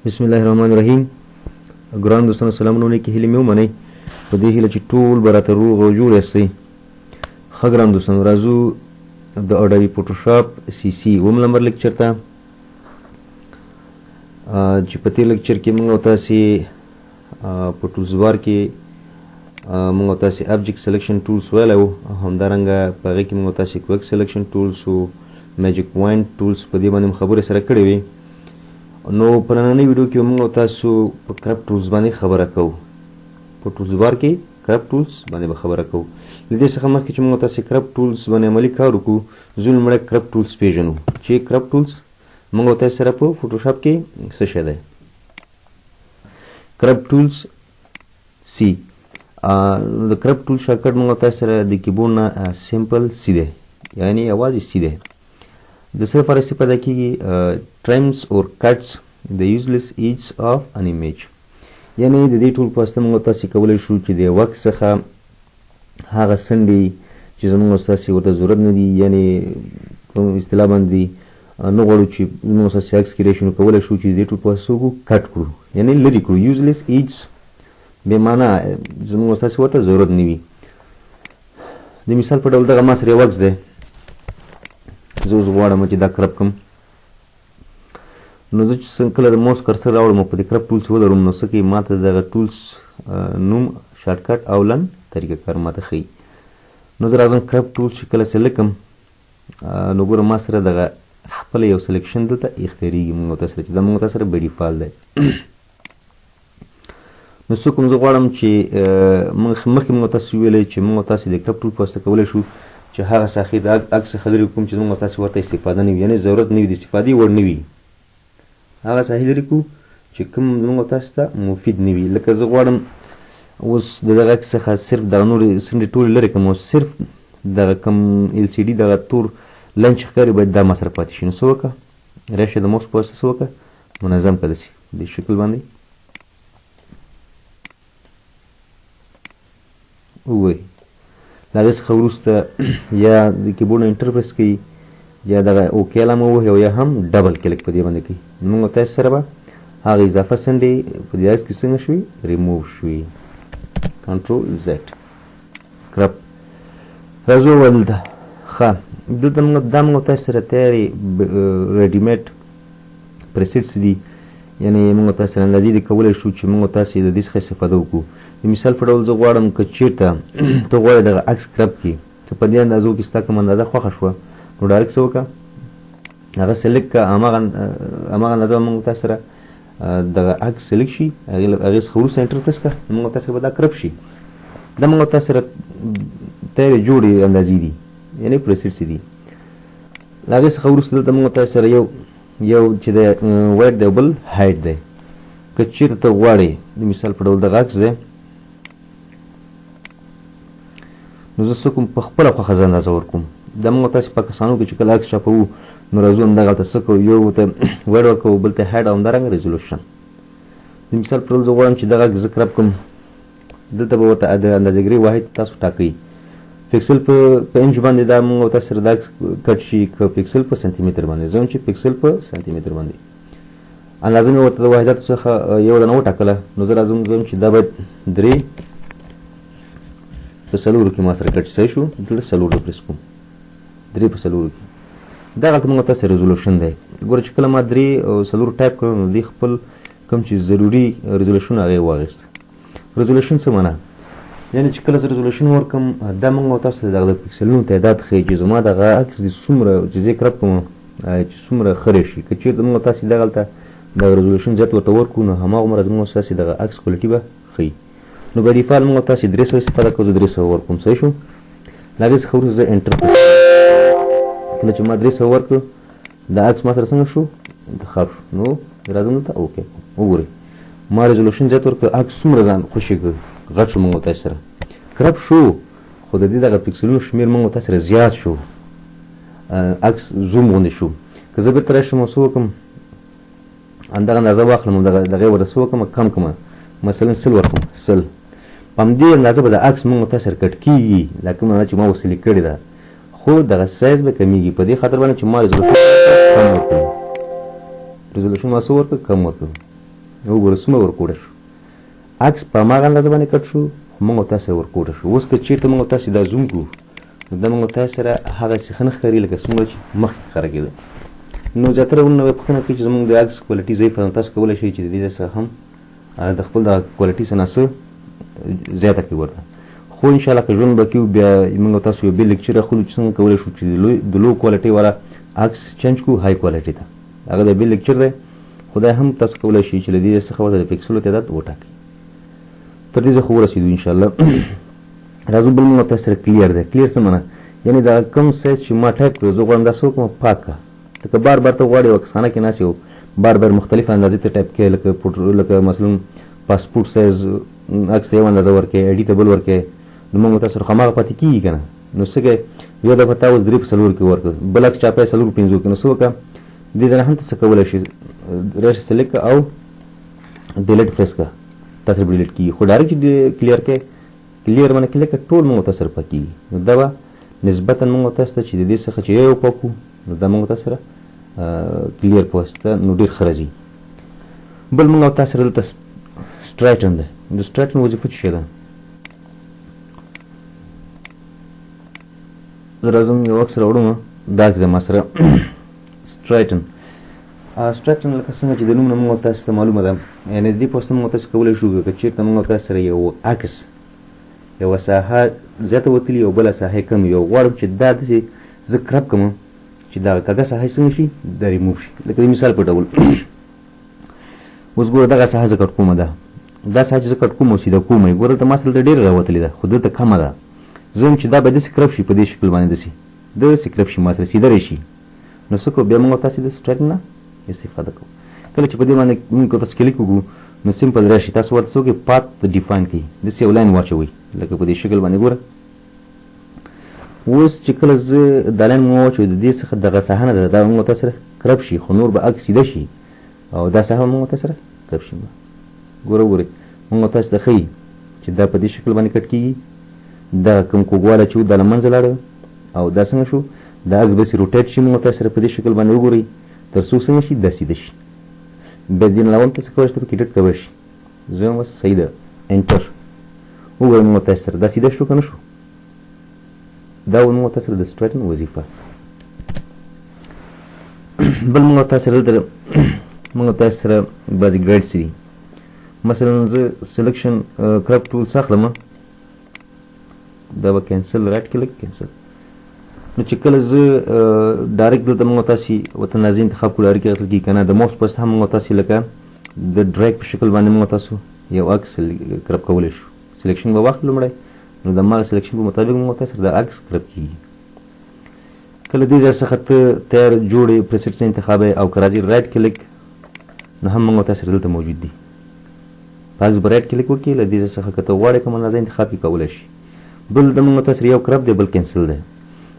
بسم الله الرحمن الرحیم. ګران دوستانو سلامونه کې هیله مې ومنئ په دې هیله چې ټول به راته روغ او جوړ یاستئ. ښه ګران دوستانو راځو د اډوبي فوټوشاپ CC اووم نمبر لیکچر ته چې په دې لیکچر کې موږ تاسې په ټولز بار کې موږ تاسې ابجیکټ سلیکشن ټولز ویلی وو او همدارنګه په هغې کې موږ تاسې کویک سلیکشن ټولز او میجیک پوینټ ټولز په دې باندې خبرې سره کړې وې. نو په نننۍ ویډیو کې موږ تاسو په کرب ټولز باندې خبره کوو. په ټولز بار کې کرب ټولز باندې به خبره کوو. له دې څخه مخکې چې موږ تاسې کرب ټولز باندې عملي کار وکړو زه لومړی کرب ټولز پېژنو چې کرب ټولز موږ تاسې سره په فوټوشاپ کې څه شی دی. کرب ټولز C د کرب ټول شارټکټ موږ تاسې سره د کیبورډ نه سمپل C دی یعنې یوازې C دی. د څه لپاره استفاده کیږي trims or cuts the useless edges of an image یعنې د دې ټول په واسطه موږ تاسې کولی شو چې د وخت څخه هغه څنډې چې زموږ ستاسې ورته ضرورت نه دي یعنې کوم اصطلاح باندې نه غواړو چې زموږ ستاسې عکس کې راشي نو کولی شو چې د دې ټول په واسطه وکړو کټ کړو یعنې لرې کړو useless edges بې معنا زموږ ستاسې ورته ضرورت نه وي. د مثال په ډول دغه ما سره یو عکس دی زه اوس غواړم چې دا کرب کړم نو زه چې کله د موس کرسر راوړم او په دې کرب ټولز ودرم نو څه کوي ما ته دغه ټولز نوم شارټکټ او لن طریقه کار ما ته ښیي. نو زه راځم کرب ټولز چې کله سلیکټ کړم نو ګوره ما سره دغه خپله یو سلیکشن دلته اختیارېږي موږ ته سره چې دا موږ ته سره بې ډیفالټ دی. نو څه کوم زه غواړم چې مخکې موږ تاسې ویلی چې موږ تاسې د کرب ټول په واسطه کولی شو چې هغه ساحې د عکس څخه لرې کړو چې موږ تاسې ورته استفاده نه وي یعنې ضرورت نه وي د استفادې وړ نه وي هغه ساحې لرې کړو چې کوم موږ تاسې ته مفید نه وي. لکه زه غواړم اوس د دغه عکس څخه صرف دغه نورې څنډې ټولې لرې کړم او صرف دغه کوم LCD دغه تور لاین چې ښکاري باید دا ما سره پاتې شي. نو څه وکړه راشه د موس په واسطه څه وکړه منظم کړه داسې دې شکل باندې ووایي. له هغې څخه وروسته یا د کیبورډ نه انټرپریس کوي یا دغه اوکې علامه ووهي او یا هم ډبل کلیک په دې باندې کوي. موږ تاسې سره به هغه اضافه څنډې په دې عکس کې څنګه شوي ریموو شوي. کنټرول زیډ کرب راځو ولته ښه دلته دا موږ تاسې سره تیارې ریډیمیډ پریسیټس دي یعنې موږ تاسې سره اندازې دې کولی شو چې موږ تاسې د دې څخه استفاده وکړو. د مثال په ډول زه غواړم که چېرته ته غواړې دغه عکس کرب کړي ته په دې اندازو کې ستا کوم اندازه خوښه شوه نو ډایرکټ څه وکړه هغه سلیکټ کړه هماغه اندازه موږ تاسې سره دغه عکس سلیکټ شي هغې څخه وروسته انټر پریس کړه نو موږ تاسې به دا کرب شي. دا موږ تاسې سره تیارې جوړې اندازې دي یعنې پریسیټس دي. له هغې څخه وروسته دلته موږ تاسې سره یو چې دی وایټ دی او بل هایټ دی. که چېرته ته غواړې د مثال په ډول دغه عکس دی نو زه څه کوم په خپله خوښه زه اندازه ورکوم. دا موږ تاسې پاکستانو کې چې کله عکس چاپوو نو راځو همدغه هلته څه کوو یو ته وایډ ورکوو بل ته هایډ او همدارنګه ریزولوشن. د مثال په ډول زه غواړم چې دغه عکس زه کرب کړم دلته به ورته د اندازهګیرۍ واحد تاسو ټاکئ. پکسل په انچ باندې دا موږ تاسې سره دا عکس کټ شي که پکسل په سانتي متر باندې زه چې پکسل په سانتي متر باندې اندازه مې ورته د واحداتو څخه یو دانه وټاکله نو زه راځم چې دا باید 3 په 4 کې ما سره کټ صحیح شو دلته 4 پریس کوم 3 په 4 کې دغلته موږ تاسې ریزولوشن دی. ګوره چې کله ما 3 او 4 ټایپ کړل نو دې خپل کوم چې ضروري ریزولوشن هغه یې واخیست. ریزولوشن څه معنا یعنې چې کله زه ریزولوشن ورکړم دا موږ تاسو ته دغه د پکسلونو تعداد ښیي چې زما دغه عکس د څومره چې زه یې کرب کړم چې څومره ښه راشي. که چېرته موږ تاسې دغلته دغه ریزولوشن زیات ورته ورکړو نو هماغومره زموږ ستاسې دغه عکس کوالټي به ښیي. نو به ډیفالټ موږ تاسې 300 استفاده کوو زه 300 ورکوم صحیح شو. له هغې څخه وروسته زه انټر کله چې ما 300 ورکړو دا عکس ما سره څنګه شو انتخاب شو. نو راځم دلته اوکې وګورئ ما ریزولوشن زیات ورکړ عکس څومره ځان خوشي کړ غټ شو موږ تاسې سره کرب شو خو د دې دغه پکسلونو شمېر موږ تاسې سره زیات شو عکس زوم غوندې شو. که زه بېرته راشم او څه وکړم همدغه اندازه واخلم دغې ورته څه وکړم کم کړم مثلا 100 ورکړم 100 په همدې اندازه به د عکس موږ تاسې سره کټ کېږي دا کومه اندازه چې ما وسیلې کړې ده خو دغه سایز به کمیږي په دې خاطر باندې چې ما ریزولوشن کم ورکړم ریزولوشن ما څه ورکړ کم ورکړم وګوره څومره ورکوډه شو عکس په هماغه اندازه باندې کټ شو موږ او تاسو ورکوډه شو اوس که چېرته موږ او تاسو دا زوم کړو نو دا موږ او تاسو سره هغه څه ښه نه ښکاري لکه څومره چې مخکې ښکاره کېده نو زیاتره ورونه به پوښتنه کوي چې زموږ د عکس کوالټي ضعیفه ده تاسو کولی شئ چې د دې څخه هم د خپل د کوالټي څخه څه زیاته کړئ ورته خو انشاءالله که ژوند به کوو بیا موږ او تاسو یو بل لیکچر اخلو چې څنګه کولی شو چې د لو کوالټي والا عکس چینج کړو های کوالټي ته هغه د بل لیکچر دی خو دا هم تاسو کولی شئ چې له دې څخه ورته د پکسلو تعداد وټاکئ تر دې ځای خو ورسېدو انشاءالله راځو بل موږ تاسو سره کلیر دی کلیر څه معنا یعنې دا کوم سایز چې ما ټایپ کړو زه غواړم داسې وکړم پاک کړه لکه بار بار ته غواړې یو عکسخانه کې ناست یو بار بار مختلف اندازې ته ټایپ کړې لکه مثلا پاسپورټ سایز عکس ته یو اندازه ورکړې آی ډي ته بل ورکړې نو موږ تاسو سره هماغه پاتې کېږي که نه نو څه کوې یو دفعه تا اوس 3 په 4 کې ورکړه بل عکس چاپی 4 په 5 کې نو څه وکړه دې ځای نه هم ته څه کولی شي راشي سلیکټ کړه او ډیلیټ پریس کړه تا سره به ډیلیټ کېږي خو ډایرکټ چې کلیر کړې کلیر باندې کلیک کړه ټول موږ تاسو سره پاک کېږي نو دا به نسبتا موږ تاسو ته چې د دې څخه چې یو پاکو نو دا موږ تاسو سره کلیر په واسطه نو ډېر ښه راځي بل موږ تاسو سره دلته سټرایټن دی د سټرایټن وظیفه څه شی ده زه راځم یو عکس راوړم دا عکس دی ما سره سټرایټن سټرایټن لکه څنګه چې د نوم نه موږ تاسو ته معلومه ده یعنې د دې په واسطه موږ تاسو کولی شو که چېرته موږ تاسو سره یو عکس یوه ساحه زیاته وتلي او بله ساحه کم یو غواړم چې دا داسې زه کرپ کړم چې دغه کږه ساحه څنګه شي دا ریموف شي لکه د مثال په ډول اوس ګوره دغه ساحه زه کټ کومه ده دا ساحه چې زه کټ کوم او سیده کوم ګوره دلته ما سره دلته ډېره راوتلې ده خو دلته کمه ده زه وایم چې دا به داسې کرپ شي په دې شکل باندې داسې کرپ شي ما سره سیده راشي نو څه کوو بیا موږ تاسې د سټرایټن نه استفاده کوو کله چې په دې باندې موږ تاسو کلیک وکړو نو سمپل راشي تاسو ورته څه وکړئ پات ډیفاین کړئ داسې یو لاین واچوئ لکه په دې شکل باندې ګوره اوس چې کله زه دا لاین مو واچوئ د دې څخه دغه ساحه نه ده دا موږ تاسو سره کرپ شي خو نور به عکس سیده شي او دا ساحه موږ تاسو سره کرپ شي ګوره ګورئ موږ تاسو ته ښیي چې دا په دې شکل باندې کټ کېږي دا کوم کوږوالی چې و دا له منځه لاړه او دا څنګه شو دا عکس بسې روټیټ شي موږ تاسو سره په دې شکل باندې وګورئ تر څو څنګه شي دا سیده شي بیا دې نه علاوه تاسو کولی شئ پکې ډیټ کولی شي زه وایم بس صحیح ده انټر وګورئ موږ تاسو سره دا سیده شو که نه شو دا و موږ تاسو سره د سټرایټن وظیفه بل موږ تاسو سره دلته موږ تاسو سره بعضې ګریډس دي مثلا زه سلیکشن کرپ ټول اخلم دا به کینسل رایټ کلیک کینسل نو چې کله زه ډایرکټ دلته موږ تاسې ورته نازي انتخاب کړو ډایرکټ اخیستل کېږي که نه د ماوس په واسطه هم موږ تاسې لکه د ډرایګ په شکل باندې موږ تاسو یو عکس کرپ کولی شو سلیکشن به واخلو لومړی نو د هماغه سلیکشن په مطابق موږ تاسو د عکس کرپ کېږي کله دې ځای څخه ته تیار جوړې پریسیټ څه انتخابوې او که راځي رایټ کلیک نو هم موږ تاسو دلته موجود دي په عکس به رایټ کلیک وکړي له دې ځای څخه که ته غواړې کوم اندازه انتخاب کړي کولی شي بل د موږ تاسو یو کرپ دی بل کینسل دی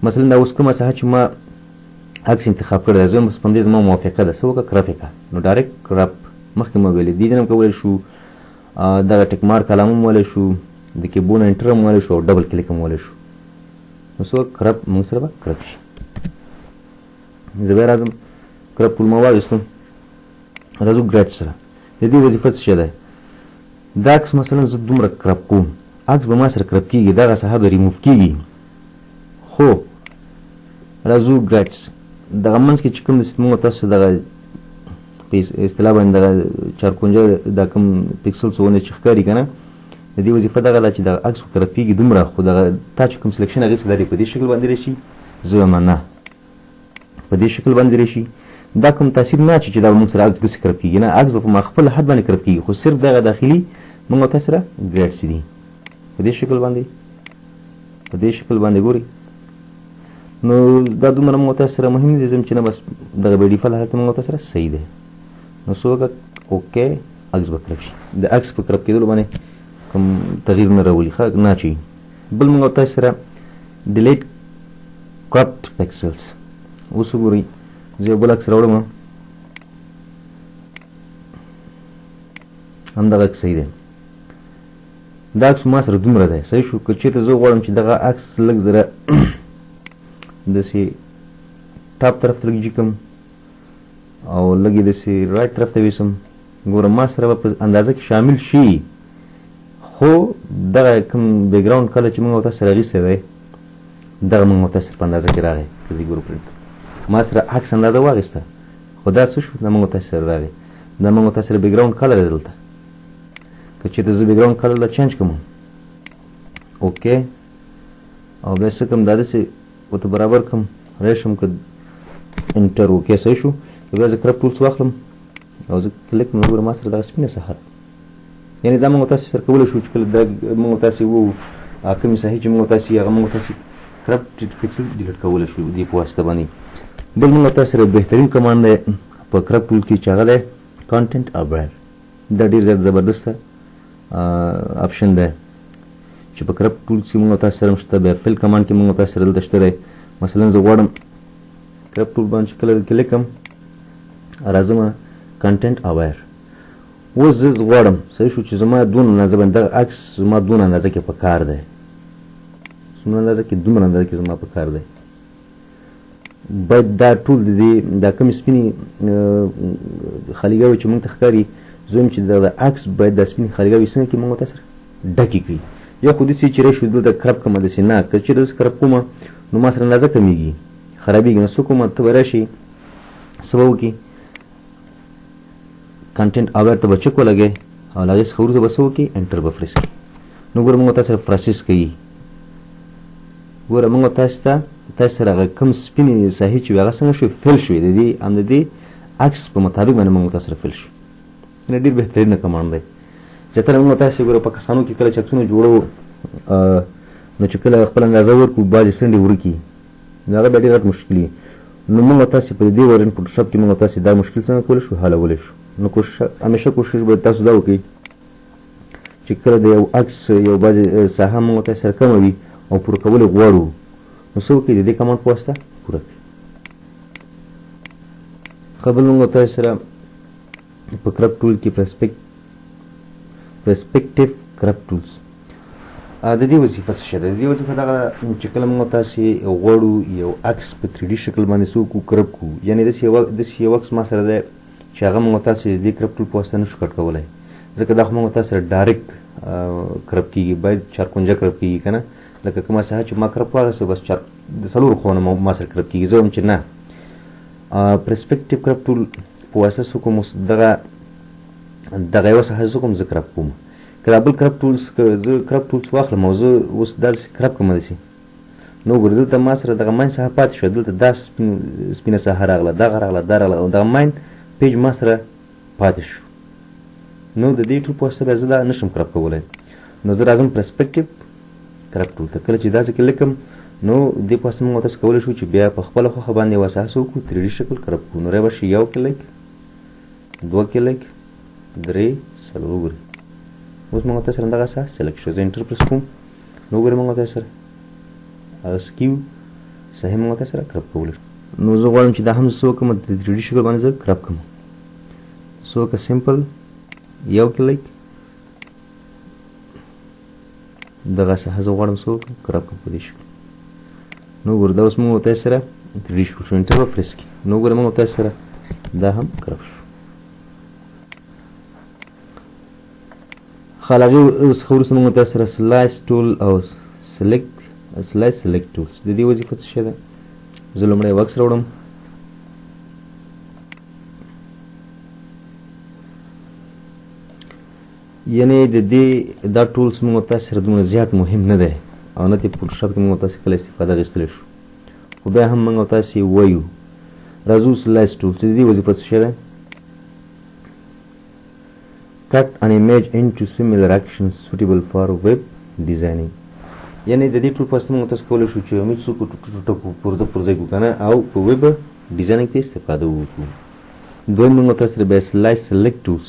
مثلا دا اوس کومه ساحه چې ما عکس انتخاب کړی دی زه هم په همدې زما موافقه ده څه وکړه کرپ یې کړه نو ډایرکټ کرپ مخکې مو ویلې دې ځای هم کولی شو دغه ټیک مارک علامه هم ویلی شو د کیبورډ نه انټر هم ویلی شو او ډبل کلیک هم ویلی شو نو څه کرپ موږ سره به کرپ شي زه بیا راځم کرپ ټول ما واخیستم راځو ګریډ سره د دې وظیفه څه شی دی دا عکس مثلا زه دومره کرپ کوم عکس به ما سره کرپ کېږي دغه ساحه به ریموف کېږي خو راځو ګریډس دغه منځ کې چې کوم موږ تاسو دغه په اصطلاح باندې دغه چارکونجه دا کوم پکسلز ونه چې ښکاري که نه د دې وظیفه دغه ده چې دغه عکس کرپ کېږي دومره خو دغه تا چې کوم سلیکشن اخیستی دا دې په دې شکل باندې راشي زه وایم نه په دې شکل باندې راشي دا کوم تاثیر نه چې دا موږ سره عکس داسې کرپ کېږي نه عکس به په خپل حد باندې کرپ کېږي خو صرف دغه داخلي موږ تاسو سره ګریډس دي په دې شکل باندې ګورئ نو دا دومره موږ تاسو سره مهم دي چې نه بس دغه به ډیفالټ حالت موږ تاسو سره صحیح دی نو څه وکړه اوکې عکس به کرپ شي د عکس په کرپ کېدلو باندې کوم تغییر نه راولي ښه نه اچوي بل موږ تاسو سره ډیلیټ کرپټ پکسلز اوس وګورئ زه یو بل عکس راوړم همدغه عکس صحیح دی دا عکس ما سره دومره دی صحیح شو که چېرته زه غواړم چې دغه عکس لږ ذره داسې ټاپ طرف ته لږ جي کړم او لږ یې داسې رایټ طرف ته ویسم ګوره ما سره به په اندازه کې شامل شي، خو دغه کوم بیک ګراوند کلر چې موږ تاسو سره اخیستی دی دغه موږ تاسو په اندازه کې راغی. که زه ګورو پرنټ ما سره عکس اندازه واخیسته، خو دا څه شو دا موږ تاسو سره راغی. دا موږ تاسو سره بیک ګراوند کلر دی دلته. که چېرته زه بیک ګراوند کلر له چینج کړم اوکې، او بیا څه کوم دا داسې ورته برابر کړم ریشم که انټر اوکې صحیح شو. بیا زه کرپ ټولس واخلم او زه کلیک کړم، ګوره ما سره دغه سپینه ساحه، یعنې دا موږ تاسو سره کولی شو چې کله دا موږ تاسې وو کومې ساحې چې موږ تاسې هغه موږ تاسې کرپ پکسل ډیلیټ کولی شو دې په واسطه باندې. بل موږ تاسو سره بهترین کمانډ دی په کرپ ټول کې چې هغه دی کانټینټ اویر. دا ډېر زیات زبردسته اپشن دی چې په کرپ ټول کې موږ تاسو سره شته. بیا فل کمانډ کې موږ تاسو سره دلته شته دی. مثلا زه غواړم کرپ ټول باندې چې کله کلیک کړم راځم کانټینټ اویر. اوس زه غواړم صحیح شو چې زما دونه اندازه باندې دغه عکس زما دونه اندازه کې په کار دی، څومره اندازه کې دومره اندازه کې زما په کار دی. باید دا ټول د دې دا کومې سپینې خالیګاوې چې موږ ته ښکاري زه وایم چې دغه عکس باید دا سپینې خالیګاوې څنګه کړي موږ تاسو سره ډکې کړي. یا خو داسې چې راشو دلته کرپ کړمه داسې نه، که چېرې داسې کرپ کومه نو ما سره اندازه کمیږي خرابېږي. نو څه کومه ته به راشي څه به وکړي کانټینټ اویر ته به چک ولګئ او له هغې څخه وروسته به څه وکړي انټر به پریس کړي. نو ګوره موږ تاسو سره پروسس کوي. ګوره موږ تاسو سره هغه کوم سپینې ساحې چې وي هغه څنګه شوې فیل شوې د دې هم د دې عکس په مطابق باندې موږ تاسو سره فیل شوي. دا ډېر بهترینه کمانډ دی. زیاتره موږ تاسې ګوره په کسانو کې کله چې عکسونه جوړوو نو چې کله خپله اندازه ورکړو بعضې څنډې ورکي نو هغه بیا ډېر غټ مشکل وي. نو موږ تاسې په دې ورین فوټوشاپ کې موږ تاسې دا مشکل څنګه کولی شو حلولی شو. نو همیشه کوشش باید تاسو دا وکړئ چې کله د یو عکس یو بعضې ساحه موږ تاسې سره کمه وي او پوره کول یې غواړو نو څه وکړئ د دې کمانډ په واسطه پوره کړئ. ښه بل موږ تاسې سره په کرپ ټول کې پرسپیکټیو کرپ ټولز د دې وظیفه څه شی ده؟ د دې وظیفه دغه چې کله موږ تاسې غواړو یو عکس په 3D شکل باندې څه وکړو کرپ کړو، یعنې داسې یو عکس ما سره دی چې هغه موږ تاسې د دې کرپ ټول په واسطه نشو کټ کولی، ځکه دا خو موږ تاسو سره ډایرکټ کرپ کېږي، باید چارکونجه کرپ کېږي که نه. لکه کومه ساحه چې ما کرپ واخیسته بس د څلورو خواونه ما سره کرپ کېږي. زه وایم چې نه پرسپیکټیو کرپ ټول په واسطه څه کوم دغه یوه ساحه زه کوم زه کرپ کوم. که دا بل کرپ ټولز که زه کرپ ټولز واخلم او زه اوس دا داسې کرپ کړم داسې نو ګورې دلته ما سره دغه ماین ساحه پاتې شوه، دلته دا سپینه ساحه راغله، دغه راغله، دا راغله او دغه ماین پیج ما سره پاتې شو. نو د دې ټول په واسطه بیا زه دا نشم کرپ کولی. نو زه راځم پرسپیکټیو کرپ ټول ته. کله چې داسې کلیک کړم نو دې په واسطه موږ تاسو کولی شو چې بیا په خپله خوښه باندې یوه ساحه څه وکړو 3D شکل کرپ کړو. نو رای به شي یو کلیک، دوه کلیک، درې، څلور. وګورئ اوس موږ تاسو سره دغه ساحه سلیکټ شو. زه انټر پرس کوم نو وګورئ موږ تاسو سره هغه سکیو صحیح موږ تاسو سره کرپ کولی شو. نو زه غواړم چې دا هم څه وکړم د 3D شکل باندې زه کرپ کړم. څه وکړه سمپل یو کلیک دغه ساحه زه غواړم څه وکړم کرپ کړم په دې شکل. نو ګوره دا اوس موږ تاسو سره 3D شکل شو. انټر به پرس کړي نو ګوره موږ تاسو سره دا هم کرپ شو. ښه له هغې څخه وروسته موږ تاسو سره سلایس ټول او سلایس سلیکټ ټولز د دې وظیفه څه شی ده؟ زه لومړی یو عکس راوړم، یعنې د دې دا ټولز موږ تاسو سره دومره زیات مهم نه دی او نه ترې فوټوشاپ کې موږ تاسو کله استفاده اخیستلی شو، خو بیا هم موږ تاسې وایو راځو سلایس ټولز د دې وظیفه څه شی ده؟ cut an image into similar actions suitable for web designing. یعنې د دې ټول په واسطه موږ تاسو کولی شو چې امیج څوک ټوټه کړو پرده پر ځای کړو که نه او په ویب ډیزاینینګ ته استفاده وکړو. دویم موږ تاسو سره بیا سلایس سلیکټ ټولز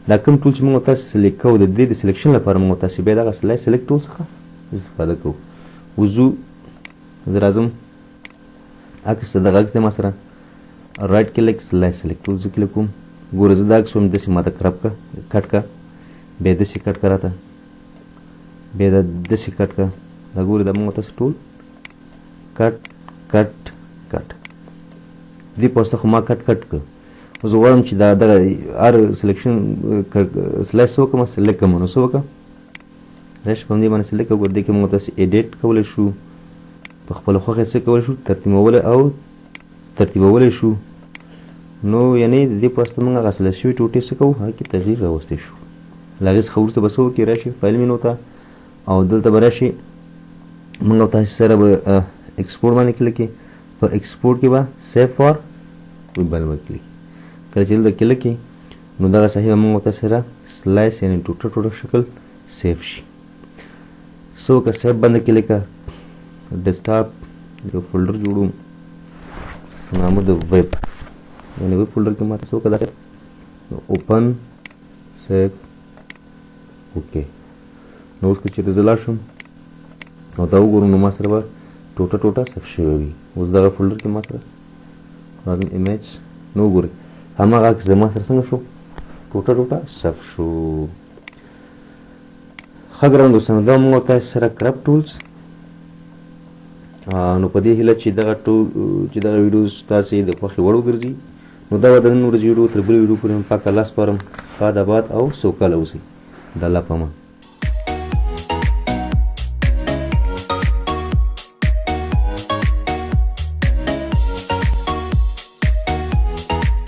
دا کوم ټول چې موږ تاسو سلیکټ کوو د دې د سلیکشن لپاره موږ تاسو بیا دغه سلایس سلیکټ ټول څخه استفاده کوو. وضو زه راځم عکس ته دغه عکس دی ما سره رایټ کلیک سلایس سلیکټ ټول زه کلیک کوم. ګوره زه دا عکس وم داسې ماته کرپ کړه کټ کړه بیا داسې کټ کړه راته بیا دا داسې کټ کړه دا ګورې دا موږ تاسو ټول کټ کټ کټ دې په واسطه خو ما کټ کټ کړه زه غواړم چې دا دغه هر سلیکشن سلایس وکړم سلیکټ کړم نو څه وکړم راشي په همدې باندې سلیکټ وکړو دې کې موږ تاسې ایډیټ کولی شو په خپله خوښه څه کولی شو ترتیبولی شو نو یعنې د دې په واسطه موږ هغه سلیکټ شوي ټوټې څه کوو هغه کې تغییر راوستی شو له هغې څخه وروسته به څه وکړي راشي فایل مینو ته او دلته به راشي موږ او تاسې سره به ایکسپورټ باندې کلیک کړي په ایکسپورټ کې به سیو فار ویبل به کلیک کله چې دلته کلیک کړي نو دغه صحیح به موږ او تاسې سره سلایس یعنې ټوټه ټوټه شکل سیو شي څه وکړه سیو باندې کلیک کړه ډیسکټاپ یو فولډر جوړوم نامه د ویب یعنې ویب فولډر کې ماته څه وکړه داسې اوپن سیو اوکې نو اوس که چېرې زه لاړ شم او دا وګورم نو ما سره به ټوټه ټوټه سیف شوی وي اوس دغه فولډر کې ما سره راځم ایمیج نو وګورئ هماغه عکس زما سره څنګه شو ټوټه ټوټه سیف شو ښه ګران دوستانو دا موږ تاسو سره کرپ ټولز نو په دې هیله چې دغه ویډیوز تاسې د خوښې وړ وګرځي نو دا به د نن ورځې ویډیو تر بلې ویډیو پورې هم پاک الله سپارم ښاد آباد او سوکاله اوسئ د الله په امان